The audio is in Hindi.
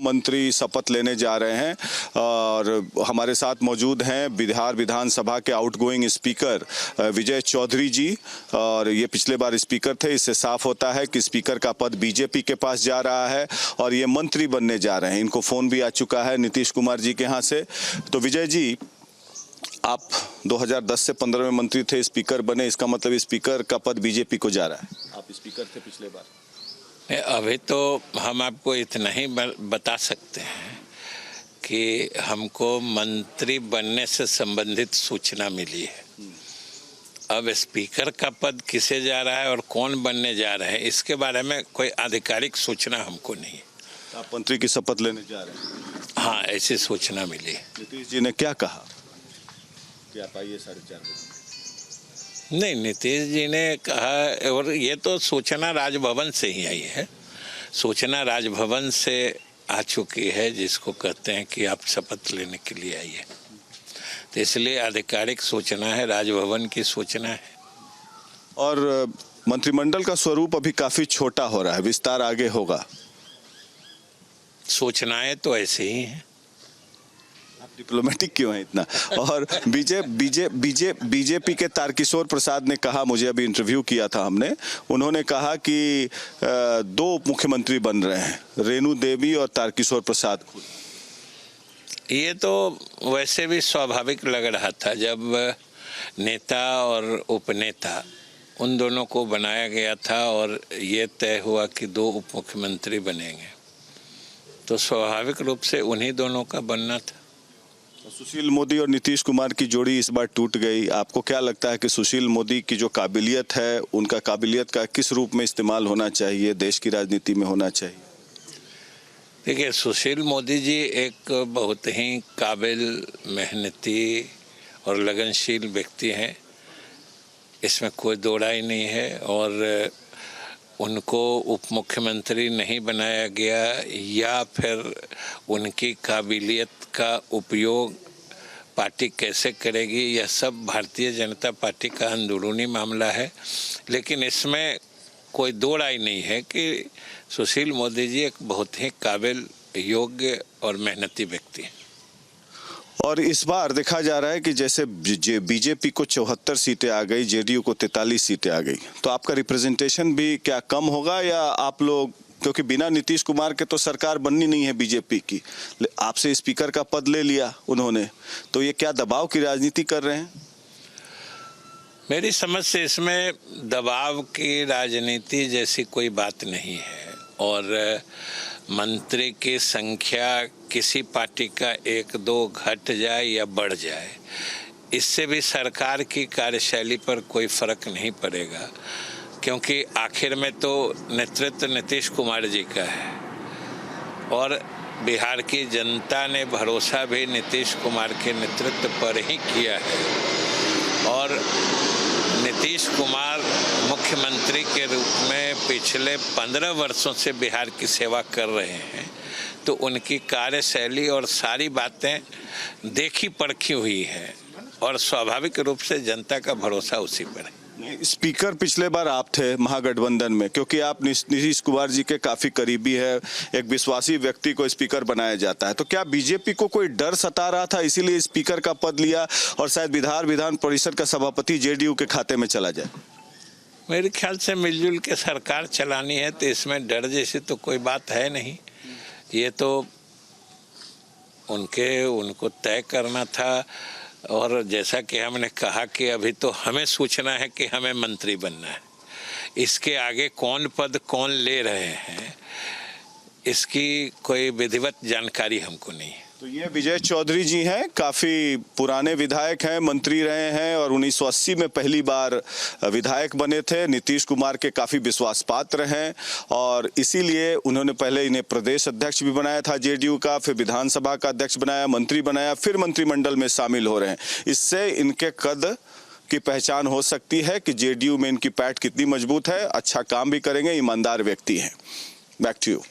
मंत्री शपथ लेने जा रहे हैं और हमारे साथ मौजूद हैं बिहार विधानसभा के आउटगोइंग स्पीकर विजय चौधरी जी। और ये पिछले बार स्पीकर थे। इससे साफ होता है कि स्पीकर का पद बीजेपी के पास जा रहा है और ये मंत्री बनने जा रहे हैं। इनको फोन भी आ चुका है नीतीश कुमार जी के यहाँ से। तो विजय जी, आप 2010 से 15 में मंत्री थे, स्पीकर बने, इसका मतलब स्पीकर का पद बीजेपी को जा रहा है। आप स्पीकर थे पिछले बार। अभी तो हम आपको इतना ही बता सकते हैं कि हमको मंत्री बनने से संबंधित सूचना मिली है। अब स्पीकर का पद किसे जा रहा है और कौन बनने जा रहा है, इसके बारे में कोई आधिकारिक सूचना हमको नहीं है। आप मंत्री की शपथ लेने जा रहे हैं? हाँ, ऐसी सूचना मिली। नीतीश जी ने क्या कहा कि आप आइए 4:30 बजे? नहीं, नीतीश जी ने कहा, और ये तो सूचना राजभवन से ही आई है। सूचना राजभवन से आ चुकी है, जिसको कहते हैं कि आप शपथ लेने के लिए आइए। तो इसलिए आधिकारिक सूचना है, राजभवन की सूचना है। और मंत्रिमंडल का स्वरूप अभी काफी छोटा हो रहा है, विस्तार आगे होगा। सूचनाएं तो ऐसे ही हैं। आप डिप्लोमेटिक क्यों हैं इतना? और बीजेपी के तारकिशोर प्रसाद ने कहा, मुझे अभी इंटरव्यू किया था हमने, उन्होंने कहा कि 2 उप मुख्यमंत्री बन रहे हैं, रेणु देवी और तारकिशोर प्रसाद खुद। ये तो वैसे भी स्वाभाविक लग रहा था जब नेता और उपनेता उन दोनों को बनाया गया था और ये तय हुआ कि 2 उप मुख्यमंत्री बनेंगे, तो स्वाभाविक रूप से उन्हीं दोनों का बनना था। सुशील मोदी और नीतीश कुमार की जोड़ी इस बार टूट गई। आपको क्या लगता है कि सुशील मोदी की जो काबिलियत है, उनका काबिलियत का किस रूप में इस्तेमाल होना चाहिए, देश की राजनीति में होना चाहिए? देखिए, सुशील मोदी जी एक बहुत ही काबिल, मेहनती और लगनशील व्यक्ति हैं, इसमें कोई दो राय नहीं है। और उनको उप मुख्यमंत्री नहीं बनाया गया या फिर उनकी काबिलियत का उपयोग पार्टी कैसे करेगी, यह सब भारतीय जनता पार्टी का अंदरूनी मामला है। लेकिन इसमें कोई दो राय नहीं है कि सुशील मोदी जी एक बहुत ही काबिल, योग्य और मेहनती व्यक्ति हैं। और इस बार देखा जा रहा है कि जैसे बीजेपी को 74 सीटें आ गई, जेडीयू को 43 सीटें आ गई, तो आपका रिप्रेजेंटेशन भी क्या कम होगा? या आप लोग, क्योंकि बिना नीतीश कुमार के तो सरकार बननी नहीं है बीजेपी की, आपसे स्पीकर का पद ले लिया उन्होंने, तो ये क्या दबाव की राजनीति कर रहे हैं? मेरी समझ से इसमें दबाव की राजनीति जैसी कोई बात नहीं है। और मंत्री की संख्या किसी पार्टी का 1-2 घट जाए या बढ़ जाए, इससे भी सरकार की कार्यशैली पर कोई फर्क नहीं पड़ेगा, क्योंकि आखिर में तो नेतृत्व नीतीश कुमार जी का है और बिहार की जनता ने भरोसा भी नीतीश कुमार के नेतृत्व पर ही किया है। और नीतीश कुमार मुख्यमंत्री के रूप में पिछले 15 वर्षों से बिहार की सेवा कर रहे हैं, तो उनकी कार्यशैली और सारी बातें देखी परखी हुई है और स्वाभाविक रूप से जनता का भरोसा उसी पर है। स्पीकर पिछले बार आप थे महागठबंधन में, क्योंकि आप नीतीश कुमार जी के काफी करीबी है, एक विश्वासी व्यक्ति को स्पीकर बनाया जाता है, तो क्या बीजेपी को कोई डर सता रहा था, इसीलिए स्पीकर का पद लिया और शायद विधान परिषद का सभापति जेडीयू के खाते में चला जाए? मेरे ख्याल से मिलजुल के सरकार चलानी है, तो इसमें डर जैसी तो कोई बात है नहीं। ये तो उनको तय करना था। और जैसा कि हमने कहा कि अभी तो हमें सूचना है कि हमें मंत्री बनना है, इसके आगे कौन पद कौन ले रहे हैं, इसकी कोई विधिवत जानकारी हमको नहीं है। तो ये विजय चौधरी जी हैं, काफ़ी पुराने विधायक हैं, मंत्री रहे हैं और 1980 में पहली बार विधायक बने थे। नीतीश कुमार के काफ़ी विश्वास पात्र हैं और इसीलिए उन्होंने पहले इन्हें प्रदेश अध्यक्ष भी बनाया था जेडीयू का, फिर विधानसभा का अध्यक्ष बनाया, मंत्री बनाया, फिर मंत्रिमंडल में शामिल हो रहे हैं। इससे इनके कद की पहचान हो सकती है कि जेडीयू में इनकी पैठ कितनी मजबूत है, अच्छा काम भी करेंगे, ईमानदार व्यक्ति हैं। Back to you.